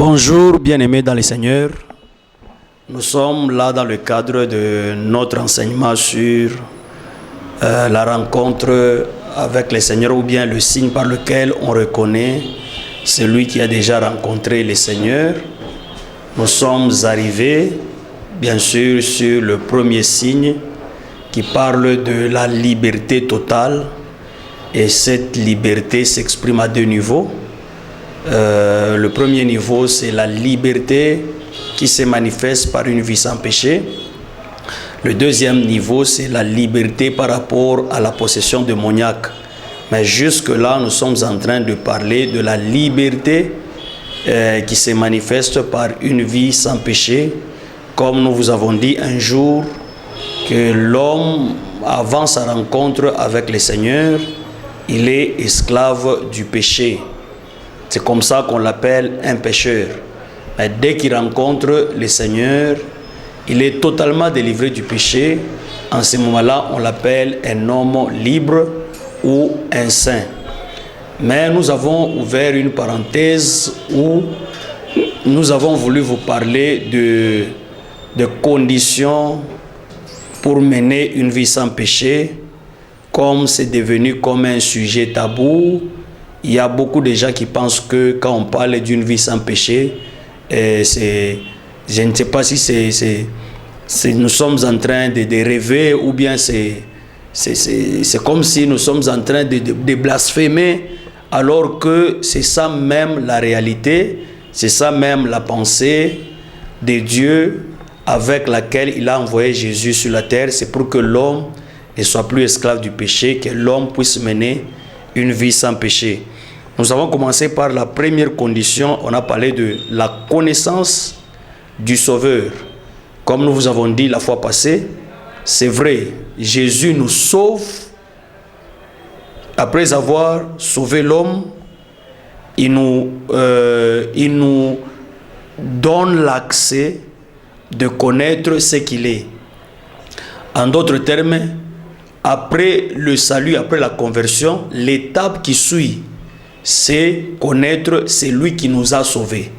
Bonjour bien-aimés dans le Seigneur. Nous sommes là dans le cadre de notre enseignement sur la rencontre avec le Seigneur, ou bien le signe par lequel on reconnaît celui qui a déjà rencontré le Seigneur. Nous sommes arrivés bien sûr sur le premier signe qui parle de la liberté totale, et cette liberté s'exprime à deux niveaux. Le premier niveau, c'est la liberté qui se manifeste par une vie sans péché. Le deuxième niveau, c'est la liberté par rapport à la possession démoniaque. Mais jusque-là, nous sommes en train de parler de la liberté qui se manifeste par une vie sans péché. Comme nous vous avons dit un jour, que l'homme, avant sa rencontre avec le Seigneur, il est esclave du péché. C'est comme ça qu'on l'appelle un pécheur. Mais dès qu'il rencontre le Seigneur, il est totalement délivré du péché. En ce moment-là, on l'appelle un homme libre ou un saint. Mais nous avons ouvert une parenthèse où nous avons voulu vous parler de conditions pour mener une vie sans péché. Comme c'est devenu comme un sujet tabou, il y a beaucoup de gens qui pensent que quand on parle d'une vie sans péché, je ne sais pas si nous sommes en train de rêver, ou bien c'est comme si nous sommes en train de blasphémer, alors que c'est ça même la réalité, c'est ça même la pensée de Dieu avec laquelle il a envoyé Jésus sur la terre. C'est pour que l'homme ne soit plus esclave du péché, que l'homme puisse mener une vie sans péché. Nous avons commencé par la première condition. On a parlé de la connaissance du Sauveur. Comme nous vous avons dit la fois passée, c'est vrai, Jésus nous sauve. Après avoir sauvé l'homme, il nous donne l'accès de connaître ce qu'il est. En d'autres termes, après le salut, après la conversion, l'étape qui suit, c'est connaître celui qui nous a sauvés.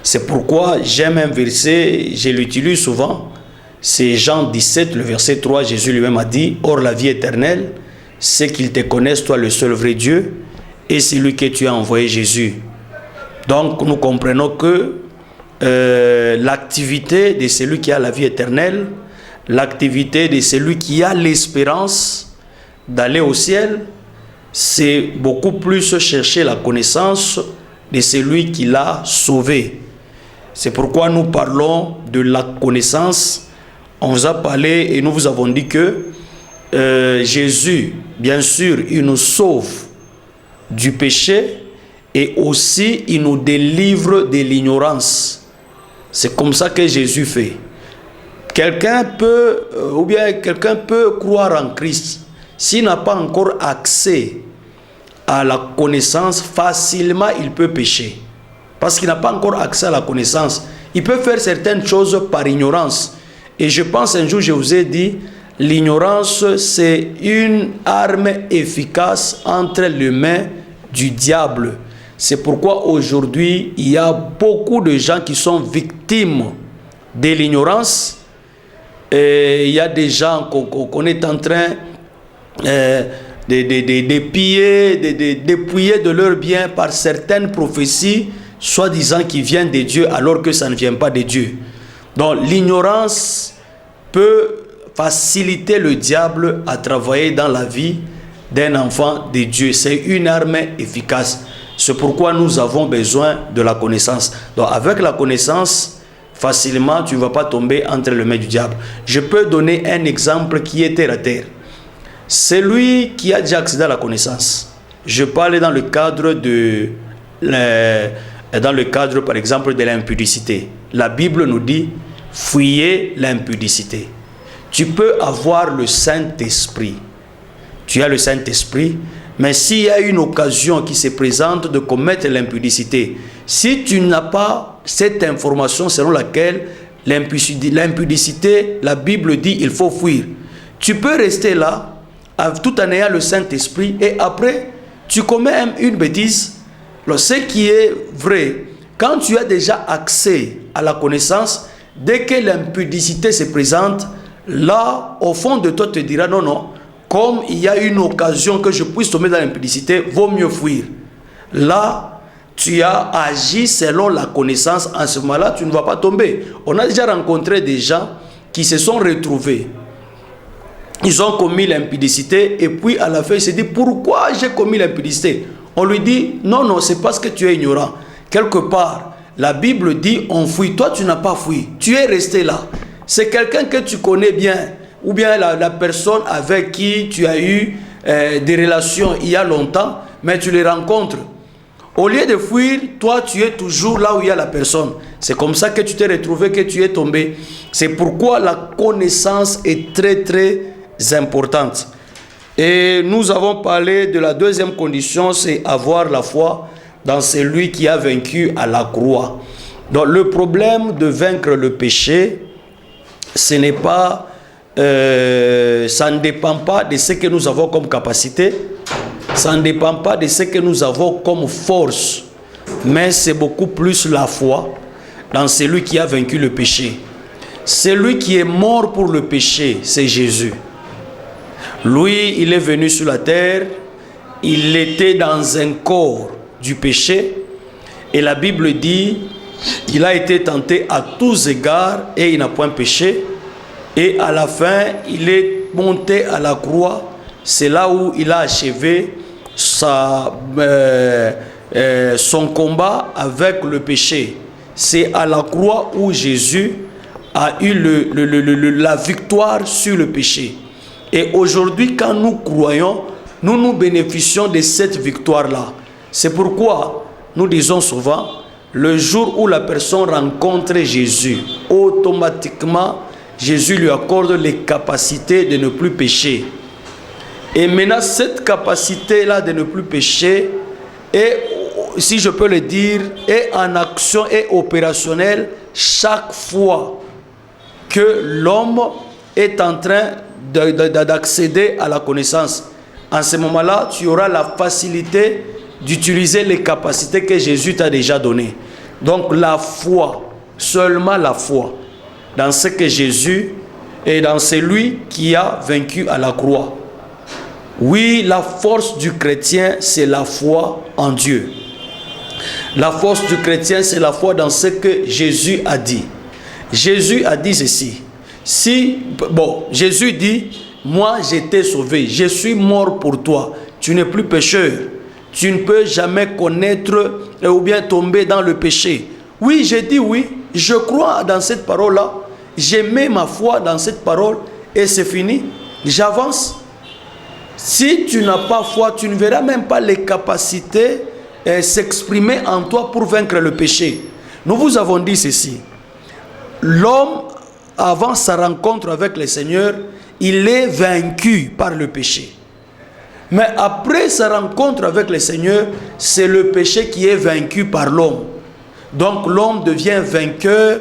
C'est pourquoi j'aime un verset, je l'utilise souvent, c'est Jean 17, le verset 3, Jésus lui-même a dit « Or la vie éternelle, c'est qu'ils te connaissent, toi le seul vrai Dieu, et celui que tu as envoyé Jésus. » Donc nous comprenons que l'activité de celui qui a la vie éternelle, l'activité de celui qui a l'espérance d'aller au ciel, c'est beaucoup plus chercher la connaissance de celui qui l'a sauvé. C'est pourquoi nous parlons de la connaissance. On vous a parlé et nous vous avons dit que Jésus, bien sûr, il nous sauve du péché et aussi il nous délivre de l'ignorance. C'est comme ça que Jésus fait. Quelqu'un peut croire en Christ. S'il n'a pas encore accès à la connaissance, facilement il peut pécher. Parce qu'il n'a pas encore accès à la connaissance. Il peut faire certaines choses par ignorance. Et je pense un jour, je vous ai dit, l'ignorance, c'est une arme efficace entre les mains du diable. C'est pourquoi aujourd'hui, il y a beaucoup de gens qui sont victimes de l'ignorance. Et il y a des gens qu'on est en train de piller, de dépouiller de leurs biens par certaines prophéties, soi-disant qui viennent de Dieu, alors que ça ne vient pas de Dieu. Donc l'ignorance peut faciliter le diable à travailler dans la vie d'un enfant de Dieu. C'est une arme efficace. C'est pourquoi nous avons besoin de la connaissance. Donc avec la connaissance, facilement, tu ne vas pas tomber entre les mains du diable. Je peux donner un exemple qui est terre à terre. Celui qui a déjà accédé à la connaissance, je parle dans le cadre par exemple de l'impudicité. La Bible nous dit, fuyez l'impudicité. Tu peux avoir le Saint-Esprit. Tu as le Saint-Esprit, mais s'il y a une occasion qui se présente de commettre l'impudicité, si tu n'as pas cette information selon laquelle l'impudicité, la Bible dit, il faut fuir. Tu peux rester là, tout en ayant le Saint-Esprit, et après, tu commets une bêtise. Alors, ce qui est vrai, Quand tu as déjà accès à la connaissance, dès que l'impudicité se présente, là, au fond de toi, tu te diras, non, non, comme il y a une occasion que je puisse tomber dans l'impudicité, vaut mieux fuir. Là, tu as agi selon la connaissance. En ce moment-là, tu ne vas pas tomber. On a déjà rencontré des gens qui se sont retrouvés. Ils ont commis l'impudicité et puis à la fin, ils se disent, pourquoi j'ai commis l'impudicité? On lui dit, non, non, c'est parce que tu es ignorant. Quelque part, la Bible dit, on fuit. Toi, tu n'as pas fui. Tu es resté là. C'est quelqu'un que tu connais bien. Ou bien la personne avec qui tu as eu des relations il y a longtemps, mais tu les rencontres. Au lieu de fuir, toi, tu es toujours là où il y a la personne. C'est comme ça que tu t'es retrouvé, que tu es tombé. C'est pourquoi la connaissance est très, très importante. Et nous avons parlé de la deuxième condition, c'est avoir la foi dans celui qui a vaincu à la croix. Donc le problème de vaincre le péché, ce n'est pas, ça ne dépend pas de ce que nous avons comme capacité, ça ne dépend pas de ce que nous avons comme force, mais c'est beaucoup plus la foi dans celui qui a vaincu le péché. Celui qui est mort pour le péché, c'est Jésus. Lui, il est venu sur la terre, il était dans un corps du péché, et la Bible dit, il a été tenté à tous égards et il n'a point péché, et à la fin, il est monté à la croix. C'est là où il a achevé son combat avec le péché. C'est à la croix où Jésus a eu la victoire sur le péché. Et aujourd'hui, quand nous croyons, nous nous bénéficions de cette victoire-là. C'est pourquoi nous disons souvent, le jour où la personne rencontre Jésus, automatiquement, Jésus lui accorde les capacités de ne plus pécher. Et maintenant, cette capacité-là de ne plus pécher est, si je peux le dire, est en action et opérationnelle chaque fois que l'homme est en train d'accéder à la connaissance. En ce moment-là, tu auras la facilité d'utiliser les capacités que Jésus t'a déjà données. Donc la foi, seulement la foi, dans ce que Jésus est, dans celui qui a vaincu à la croix. Oui, la force du chrétien, c'est la foi en Dieu. La force du chrétien, c'est la foi dans ce que Jésus a dit. Jésus a dit ceci. Jésus dit, moi je t'ai sauvé, je suis mort pour toi, tu n'es plus pécheur, tu ne peux jamais connaître ou bien tomber dans le péché. Oui, j'ai dit oui, je crois dans cette parole-là, j'ai mis ma foi dans cette parole et c'est fini, j'avance. Si tu n'as pas foi, tu ne verras même pas les capacités s'exprimer en toi pour vaincre le péché. Nous vous avons dit ceci, l'homme, avant sa rencontre avec le Seigneur, il est vaincu par le péché. Mais après sa rencontre avec le Seigneur, c'est le péché qui est vaincu par l'homme. Donc l'homme devient vainqueur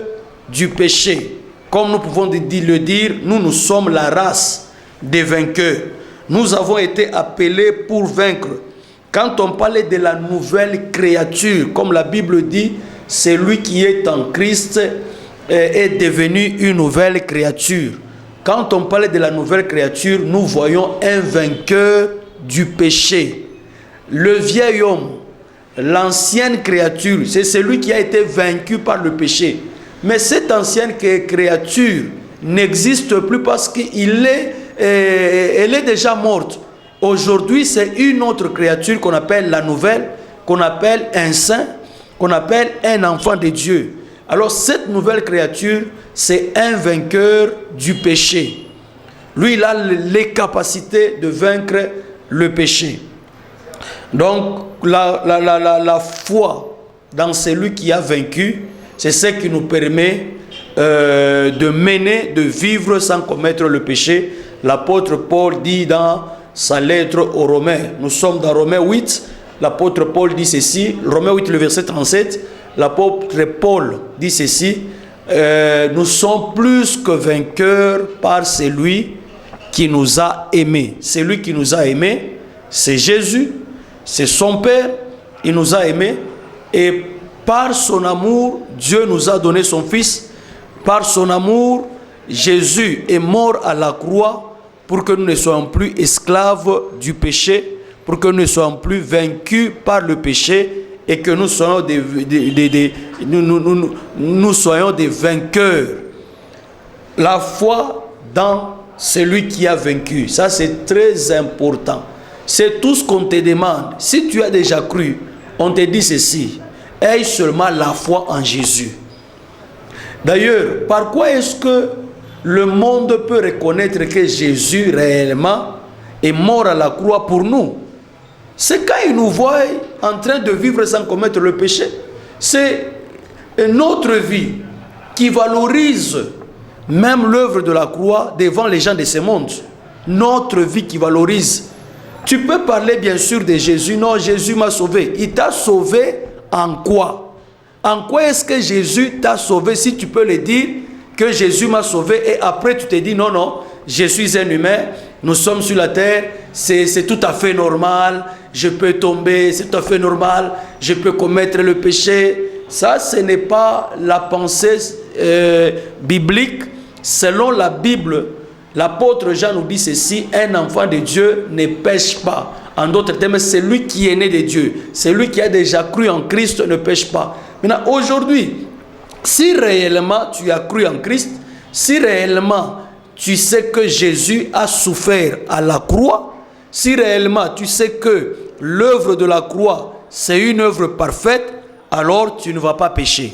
du péché. Comme nous pouvons le dire, nous sommes la race des vainqueurs. Nous avons été appelés pour vaincre. Quand on parlait de la nouvelle créature, comme la Bible dit, celui qui est en Christ est devenu une nouvelle créature. Quand on parle de la nouvelle créature, nous voyons un vainqueur du péché. Le vieil homme, l'ancienne créature, c'est celui qui a été vaincu par le péché. Mais cette ancienne créature n'existe plus parce qu'elle est déjà morte. Aujourd'hui, c'est une autre créature qu'on appelle la nouvelle, qu'on appelle un saint, qu'on appelle un enfant de Dieu. Alors cette nouvelle créature, c'est un vainqueur du péché. Lui, il a les capacités de vaincre le péché. Donc la foi dans celui qui a vaincu, c'est ce qui nous permet de mener, de vivre sans commettre le péché. L'apôtre Paul dit dans sa lettre aux Romains, nous sommes dans Romains 8, l'apôtre Paul dit ceci, Romains 8, le verset 37, l'apôtre Paul dit ceci, nous sommes plus que vainqueurs par celui qui nous a aimés. Celui qui nous a aimés, c'est Jésus, c'est son Père, il nous a aimés. Et Par son amour, Dieu nous a donné son Fils. Par son amour, Jésus est mort à la croix pour que nous ne soyons plus esclaves du péché, pour que nous ne soyons plus vaincus par le péché et que nous soyons nous soyons des vainqueurs. La foi dans celui qui a vaincu, ça c'est très important. C'est tout ce qu'on te demande. Si tu as déjà cru, on te dit ceci: aie seulement la foi en Jésus. D'ailleurs, par quoi est-ce que le monde peut reconnaître que Jésus réellement est mort à la croix pour nous? C'est quand il nous voit en train de vivre sans commettre le péché. C'est notre vie qui valorise même l'œuvre de la croix devant les gens de ce monde. Notre vie qui valorise. Tu peux parler bien sûr de Jésus. Non, Jésus m'a sauvé. Il t'a sauvé en quoi? En quoi est-ce que Jésus t'a sauvé? Si tu peux le dire, que Jésus m'a sauvé, et après tu te dis non, non, je suis un humain, nous sommes sur la terre, c'est tout à fait normal, je peux tomber, c'est tout à fait normal, je peux commettre le péché. Ça, ce n'est pas la pensée biblique. Selon la Bible, l'apôtre Jean nous dit ceci: un enfant de Dieu ne pêche pas. En d'autres termes, c'est lui qui est né de Dieu, c'est lui qui a déjà cru en Christ ne pêche pas. Maintenant, aujourd'hui, si réellement tu as cru en Christ, si réellement tu sais que Jésus a souffert à la croix, si réellement tu sais que l'œuvre de la croix c'est une œuvre parfaite, alors tu ne vas pas pécher.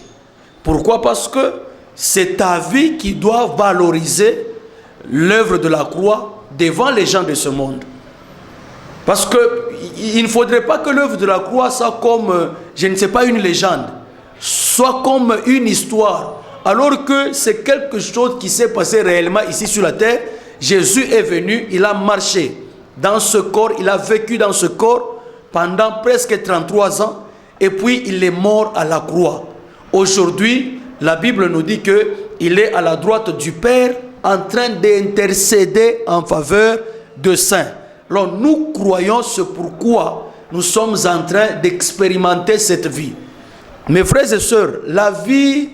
Pourquoi? Parce que c'est ta vie qui doit valoriser l'œuvre de la croix devant les gens de ce monde. Parce qu'il ne faudrait pas que l'œuvre de la croix soit comme, je ne sais pas, une légende, soit comme une histoire, alors que c'est quelque chose qui s'est passé réellement ici sur la terre. Jésus est venu, il a marché dans ce corps, il a vécu dans ce corps pendant presque 33 ans, et puis il est mort à la croix. Aujourd'hui, la Bible nous dit qu'il est à la droite du Père en train d'intercéder en faveur de saints. Alors nous croyons, c'est pourquoi nous sommes en train d'expérimenter cette vie. Mes frères et sœurs, la vie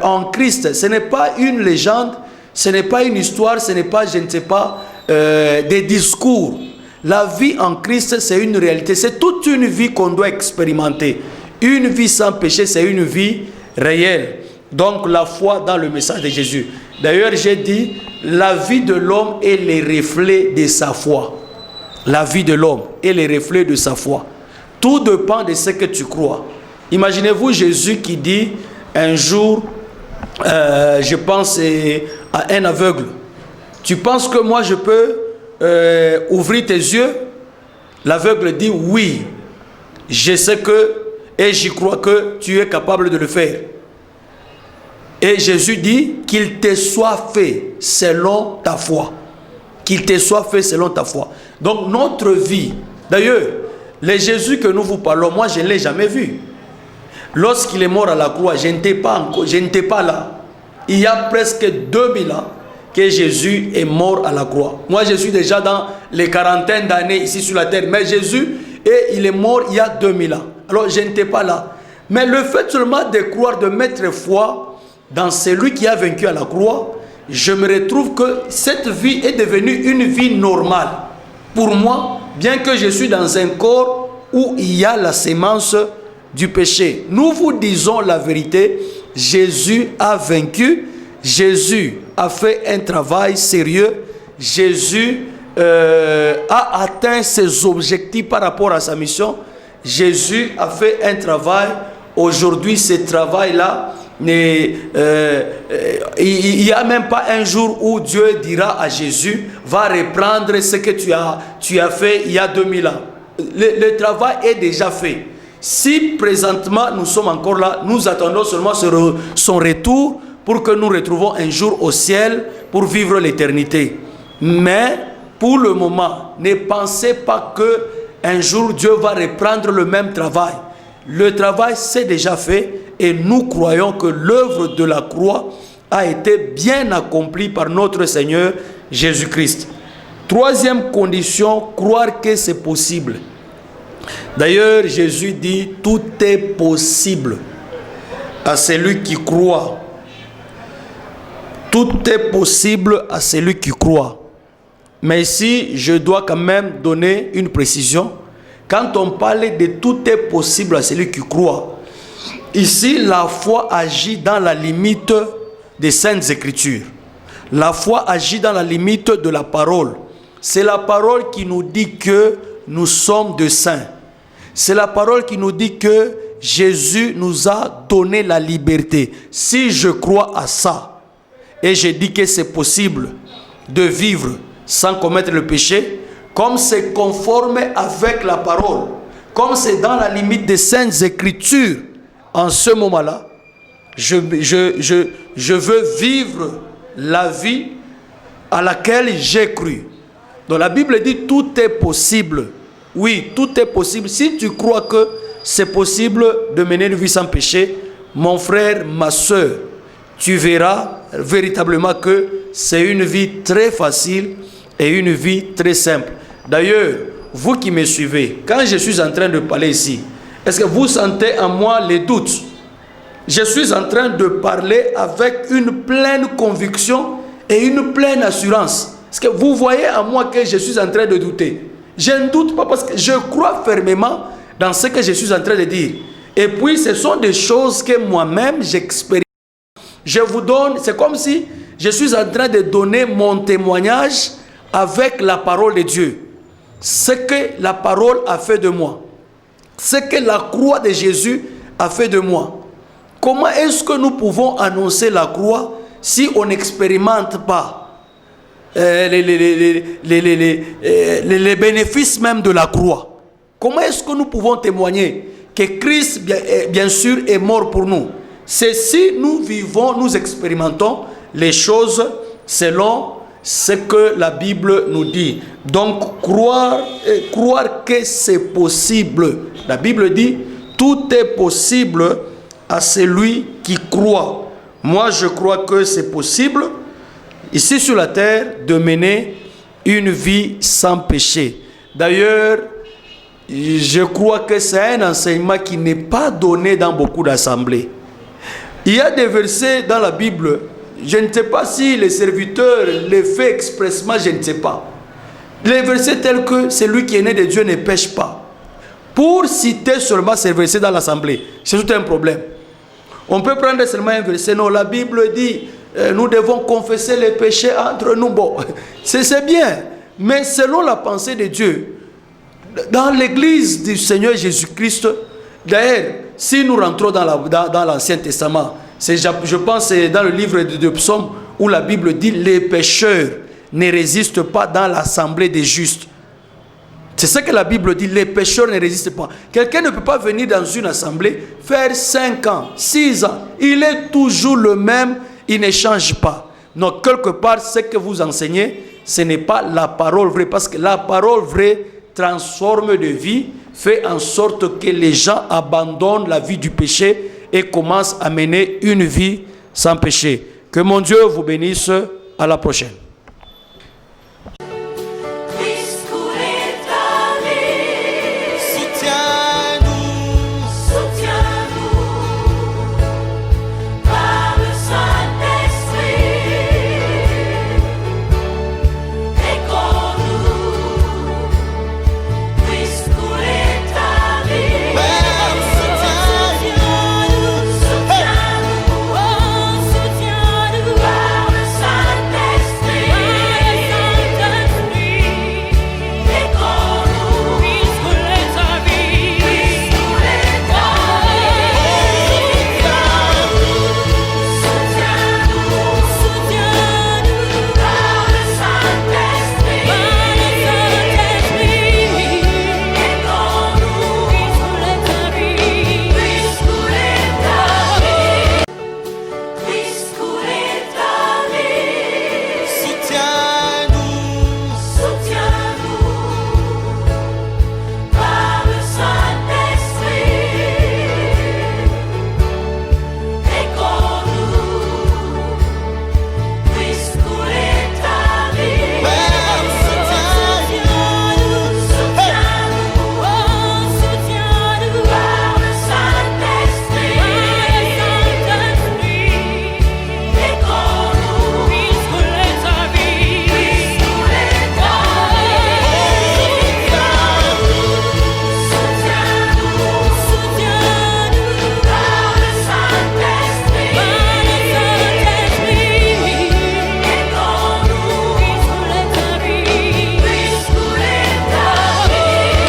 en Christ, ce n'est pas une légende, ce n'est pas une histoire, ce n'est pas, je ne sais pas, des discours. La vie en Christ, c'est une réalité. C'est toute une vie qu'on doit expérimenter. Une vie sans péché, c'est une vie réelle. Donc la foi dans le message de Jésus. D'ailleurs, j'ai dit, la vie de l'homme est le reflet de sa foi. La vie de l'homme est le reflet de sa foi. Tout dépend de ce que tu crois. Imaginez-vous Jésus qui dit un jour, je pense à un aveugle: tu penses que moi je peux ouvrir tes yeux? L'aveugle dit: oui, je sais que, et j'y crois que tu es capable de le faire. Et Jésus dit qu'il te soit fait selon ta foi. Qu'il te soit fait selon ta foi. Donc notre vie, d'ailleurs, le Jésus que nous vous parlons, moi je ne l'ai jamais vu. Lorsqu'il est mort à la croix, je n'étais pas là. Il y a presque 2000 ans que Jésus est mort à la croix. Moi je suis déjà dans les quarantaines d'années ici sur la terre. Mais Jésus, il est mort il y a 2000 ans. Alors je n'étais pas là. Mais le fait seulement de croire, de mettre foi dans celui qui a vaincu à la croix, je me retrouve que cette vie est devenue une vie normale. Pour moi, bien que je suis dans un corps où il y a la sémence du péché. Nous vous disons la vérité, Jésus a vaincu, Jésus a fait un travail sérieux, Jésus a atteint ses objectifs par rapport à sa mission, Jésus a fait un travail. Aujourd'hui, ce travail-là, il n'y a même pas un jour où Dieu dira à Jésus: va reprendre ce que tu as fait il y a 2000 ans. Le travail est déjà fait. Si présentement nous sommes encore là, nous attendons seulement son retour pour que nous retrouvons un jour au ciel pour vivre l'éternité. Mais pour le moment, ne pensez pas que un jour Dieu va reprendre le même travail. Le travail c'est déjà fait et nous croyons que l'œuvre de la croix a été bien accomplie par notre Seigneur Jésus-Christ. Troisième condition, croire que c'est possible. D'ailleurs, Jésus dit: tout est possible à celui qui croit. Tout est possible à celui qui croit. Mais ici, je dois quand même donner une précision. Quand on parle de tout est possible à celui qui croit, ici, la foi agit dans la limite des Saintes Écritures. La foi agit dans la limite de la parole. C'est la parole qui nous dit que nous sommes de saints. C'est la parole qui nous dit que Jésus nous a donné la liberté. Si je crois à ça, et je dis que c'est possible de vivre sans commettre le péché, comme c'est conforme avec la parole, comme c'est dans la limite des Saintes Écritures, en ce moment-là, je veux vivre la vie à laquelle j'ai cru. Donc la Bible dit tout est possible. Oui, tout est possible. Si tu crois que c'est possible de mener une vie sans péché, mon frère, ma soeur, tu verras véritablement que c'est une vie très facile et une vie très simple. D'ailleurs, vous qui me suivez, quand je suis en train de parler ici, est-ce que vous sentez en moi les doutes? Je suis en train de parler avec une pleine conviction et une pleine assurance. Est-ce que vous voyez en moi que je suis en train de douter? Je ne doute pas parce que je crois fermement dans ce que je suis en train de dire. Et puis, ce sont des choses que moi-même j'expérimente. Je vous donne, c'est comme si je suis en train de donner mon témoignage avec la parole de Dieu. Ce que la parole a fait de moi. Ce que la croix de Jésus a fait de moi. Comment est-ce que nous pouvons annoncer la croix si on n'expérimente pas les bénéfices même de la croix? Comment est-ce que nous pouvons témoigner que Christ, bien sûr, est mort pour nous? C'est si nous vivons, nous expérimentons les choses selon ce que la Bible nous dit. Donc, croire que c'est possible. La Bible dit, tout est possible à celui qui croit. Moi, je crois que c'est possible, ici sur la terre, de mener une vie sans péché. D'ailleurs, je crois que c'est un enseignement qui n'est pas donné dans beaucoup d'assemblées. Il y a des versets dans la Bible, je ne sais pas si les serviteurs les font expressement, je ne sais pas. Les versets tels que celui qui est né de Dieu ne pêche pas. Pour citer seulement ces versets dans l'assemblée, c'est tout un problème. On peut prendre seulement un verset. Non, la Bible dit, nous devons confesser les péchés entre nous. Bon, c'est bien. Mais selon la pensée de Dieu, dans l'église du Seigneur Jésus-Christ, d'ailleurs, si nous rentrons dans l'Ancien Testament, je pense que c'est dans le livre de Psaumes où la Bible dit, les pécheurs ne résistent pas dans l'assemblée des justes. C'est ce que la Bible dit, les pécheurs ne résistent pas. Quelqu'un ne peut pas venir dans une assemblée, faire 5 ans, 6 ans. Il est toujours le même, il ne change pas. Donc, quelque part, ce que vous enseignez, ce n'est pas la parole vraie. Parce que la parole vraie transforme de vie, fait en sorte que les gens abandonnent la vie du péché et commencent à mener une vie sans péché. Que mon Dieu vous bénisse. À la prochaine.